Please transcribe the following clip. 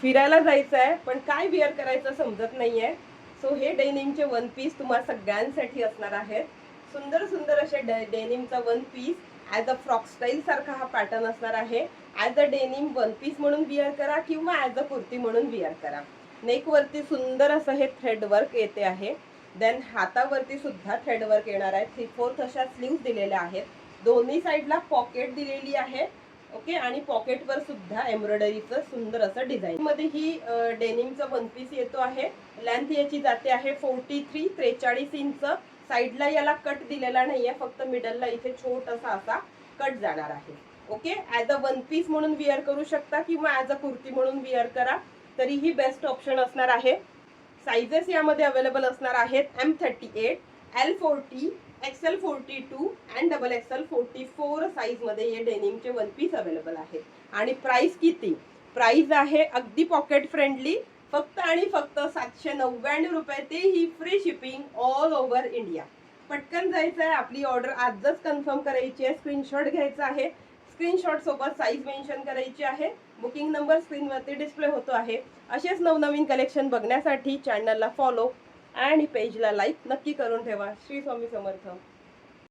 फिरायला जायचं आहे पण काय वेअर करायचं समजत नाहीये. सो हे डेनिमचे वन पीस तुम्हाला सगळ्यांसाठी असणार आहेत. सुंदर सुंदर असे डेनिमचा one piece as a frock style सारखा हा पॅटर्न असणार आहे. As a denim one piece म्हणून विअर करा किंवा ॲज अ कुर्ती म्हणून विअर करा. नेकवरती सुंदर असं हे थ्रेड वर्क येते आहे. देन हातावरती सुद्धा थ्रेड वर्क येणार आहे. 3/4 अशा स्लीव्स दिलेल्या आहेत. दोन्ही साईडला पॉकेट दिलेली आहे. ओके, आणि पॉकेटवर सुद्धा एम्ब्रॉयडरीचं सुंदर असं डिझाईन मध्ये ही डेनिमचा वन पीस येतो आहे. लेंथ याची जाते आहे 43 इंच. साईडला याला कट दिलेला नाहीये, फक्त मिडलला इथे छोटासा असा कट जाणार आहे. Okay, as a one piece म्हणून विअर करू शकता किंवा ॲज अ कुर्ती म्हणून विअर करा, तरीही बेस्ट ऑप्शन असणार आहे. साइजेस यामध्ये अवेलेबल असणार आहेत M38, L40, XL42 and XXL 44 size मध्ये हे डेनिमचे वन पीस अवेलेबल आहेत. आणि प्राइस किती? प्राइस आहे अगदी पॉकेट फ्रेंडली, फक्त आणि फक्त 799 रुपये, तेही free shipping all over India. पटकन जायचं आहे, आपली ऑर्डर आजच कन्फर्म करायची आहे. स्क्रीनशॉट घ्यायचा आहे, स्क्रीनशॉट सोबत साईज मेन्शन करायची आहे. बुकिंग नंबर स्क्रीनवरती डिस्प्ले होतो आहे. असेच नवनवीन कलेक्शन बघण्यासाठी चॅनलला फॉलो आणि पेजला लाईक नक्की करून ठेवा. श्री स्वामी समर्थ.